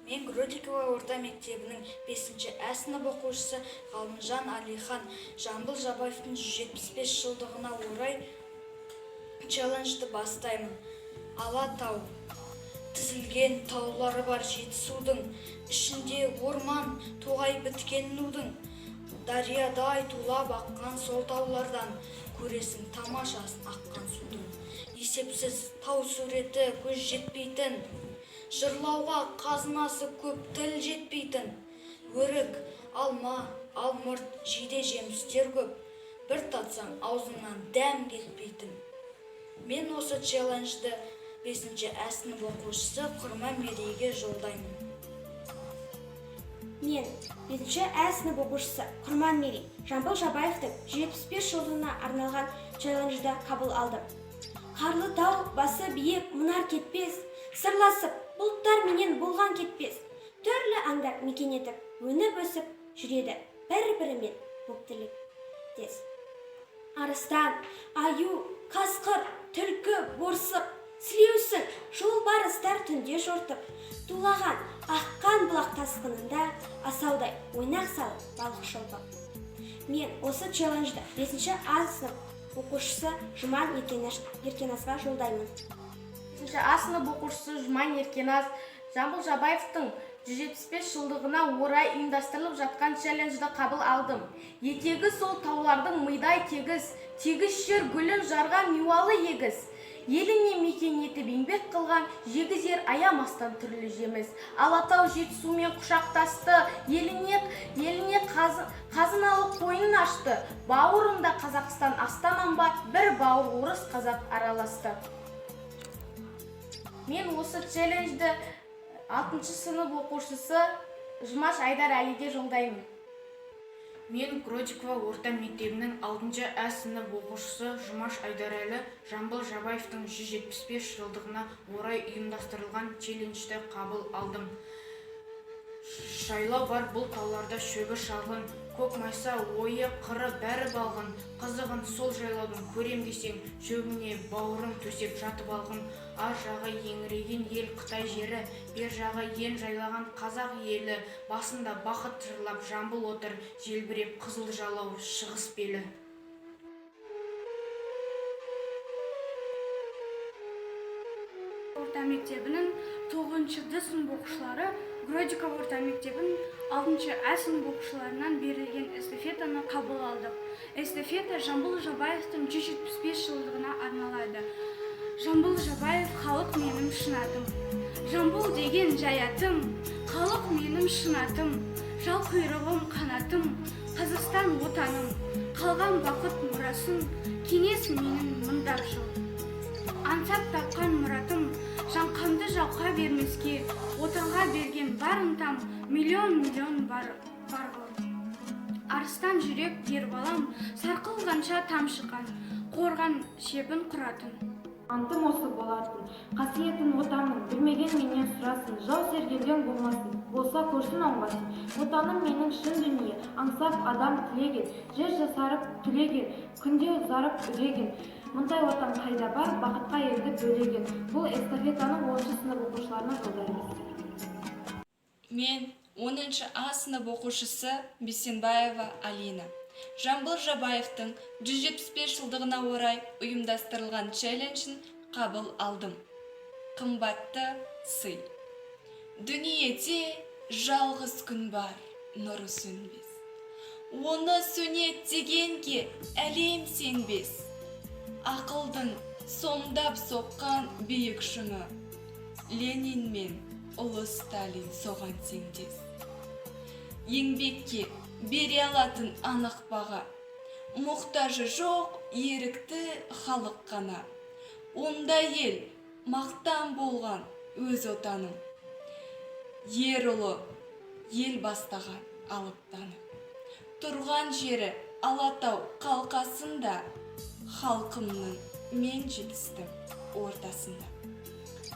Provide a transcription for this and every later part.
Мен Гродикова орта мектебінің 5-ші А сынып оқушысы Ғалымжан Алихан Жамбыл Жабаевтың 175 жылдығына орай челленджді бастаймын. Алатау. Тізілген таулары бар Жетісудың, ішінде орман, тоғай біткен нудың. Дариядай тулап аққан сол таулардан көресің тамашасын аққан судың. Есепсіз тау суреті көз жетпейтін, жырлауға қазынасы көп тіл жетпейтін. Өрік, алма, алмұрт, жиде жемістер көп, бір татсаң аузыңнан дәм кетпейтін. Мен осы челленджді 5-ші А сынып оқушысы Құрман Мерейге жолдаймын. Мен 5-ші А сынып оқушысы Құрман Мерей Жамбыл Жабаевтың 175 жылдығына арналған челленджді қабыл алдым. Қарлы тау басы биік мұнар кетпес, сырласып бұлттар менен болған кетпес. Түрлі аңдар мекен етіп, өніп өсіп жүреді бір-бірімен боп тілектес. Арыстан, аю, қасқыр, түлкі, борсық, сілеусін жолбарыстар түнде жортып, тулаған аққан бұлақ тасқынында асаудай ойнақ салып балық шолпып. Мен осы челленджді 5-ші А сынып оқушысы Жұман Еркеназға жолдаймын. 5-ші А сынып оқушысы Жұман Еркеназ Жамбыл Жабаевтың 175 жылдығына орай ұйымдастырылып жатқан челленджді қабыл алдым. Етегі сол таулардың мидай тегіс, тегіс жер гүлін жарған миуалы егіз. Еліне мекен етіп еңбек қылған жегізер аямастан түрлі жеміс. Алатау Жетісумен құшақтасты, еліне қазыналы қойнын ашты. Бауырында Қазақстан астаман бар, бір бауыр орыс қазақ араласты. Мен осы челленджді 6-шы сынып оқушысы Жұмаш Айдар Әлиге жолдаймын. Мен Гродикова орта мектебінің 6-ші А сынып оқушысы Жұмаш Айдарәлі Жамбыл Жабаевтың 175 жылдығына орай ұйымдастырылған челленджді қабыл алдым. Жайлау бар бұл тауларда шөбі шалғын, көк майса, ойы, қыры бәрі балғын. Қызығын сол жайлаудың көрем десең, шөбіне бауырын төсеп жатып алғын. Ар жағы еңіреген ел Қытай жері, бер жағы ен жайлаған қазақ елі. Басында бақыт жырлап Жамбыл отыр, желбіреп қызыл жалау шығыс белі. Орта мектебінің 9-шы Д сынып оқушылары Гродикова орта мектебінің 6-шы А сынып оқушыларынан берілген эстафетаны қабыл алдық. Эстафета Жамбыл Жабаевтың 175 жылдығына арналады. Жамбыл Жабаев халық менің шынатым. Жамбыл деген жаятым, халық менің шынатым. Жал құйрығым қанатым, Қазақстан отаным. Қалған бақыт мұрасын, кеңес менің мыңдап жыл. Аңсап тапқан мұратым, жанқамды жауға бермеске, отанға берген бар ынтам, миллион бар ғой. Арыстан жүрек ер балам, сарқылғанша тамшыған, қорған шебін құратын. Антым осы болатын, қасиетін отанның, білмеген менен сұрасын, жау сергелден болмасын, болса көрсін оңбасын. Отаным менің шын дүние, аңсап адам тілеген, жер жасарып түлеген, күнде зарып үлеген. Мұндай отан қайда бар, бақытқа елді бөлеген. Бұл эстафетаның 10-шы сынып оқушыларына жолдаймыз. Мен 10-шы А сынып оқушысы Бисенбаева Алина. Жамбыл Жабаевтың 175 жылдығына орай ұйымдастырылған челленджін қабыл алдым. Қымбатты сый. Дүниеде жалғыз күн бар, нұры сөнбес. Оны сөнет дегенге әлем сенбес. Ақылдың сомдап соққан биік шыңы. Ленин мен ұлы Сталин соған сеңдес. Еңбекке бере алатын анық баға. Мұқтажы жоқ ерікті халық қана. Онда ел мақтан болған өз отаным. Ер ұлы ел бастаған алыптанып. Тұрған жері Алатау қалқасында, халқымның мен жетістім ортасында.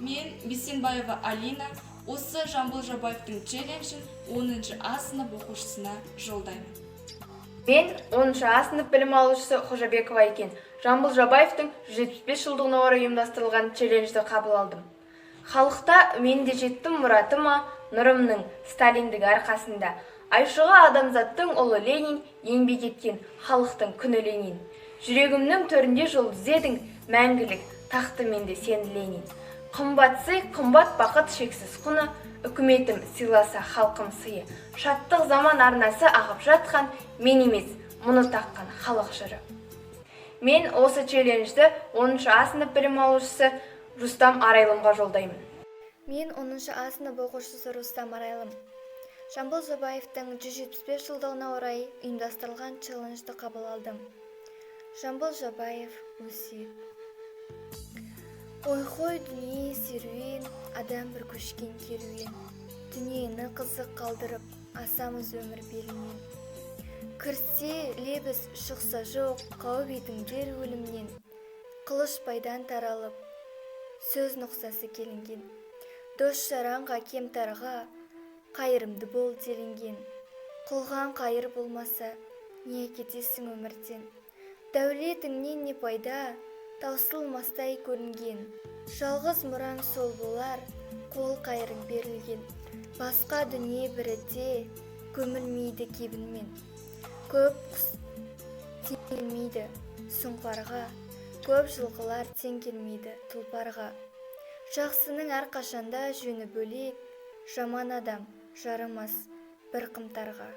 Мен Бисенбаева Алина осы Жамбыл Жабаевтың челленджін 10-шы А сынып оқушысына жолдаймын. Мен 10-шы А сынып білім алушысы Қожабекова екен. Жамбыл Жабаевтың 175 жылдығына орай ұйымдастырылған челленджді қабыл алдым. Халықта мен де жеттім мұратыма, нұрымның Сталиндік арқасында. Айшыға адамзаттың ұлы Ленин, еңбек еткен халықтың күні Ленин. Жүрегімнің төрінде жұлдыз едің, мәңгілік тақты менде сен Ленин. Қымбат сый, қымбат бақыт шексіз құны, үкіметім сыйласа халқым сыйы. Шаттық заман арнасы ағып жатқан, мен емес, мұны таққан халық жыры. Мен осы челленджді 10-шы А сынып білім алушысы Рустам Арайлымға жолдаймын. Мен 10-шы А сынып оқушысы Рустам Арайлым. Жамбыл Жабаевтың 175 жылдығына орай ұйымдастырылған челленджді қабыл алдым. Жамбыл Жабаев өсиет. Ой-хой дүние серуен, адам бір көшкен керуен. Дүниені қызық қалдырып, асамыз өмір белінен. Кірсе лебіз, шықса жоқ, қауіп етіңдер өлімнен. Қылыш пайдан таралып, сөз нұқсасы келінген. Дос жаранға, кемтарға, қайырымды бол делінген. Қылған қайыр болмаса, не кетесің өмірден. Дәулетіңнен не пайда, таусылмастай көрінген. Жалғыз мұраң сол болар, қол қайырың берілген. Басқа дүние біріде, көмілмейді кебінмен. Көп құс тең келмейді сұңқарға, көп жылқылар тең келмейді тұлпарға. Жақсының әрқашанда жөні бөлек, жаман адам жарымас бір қымтарға.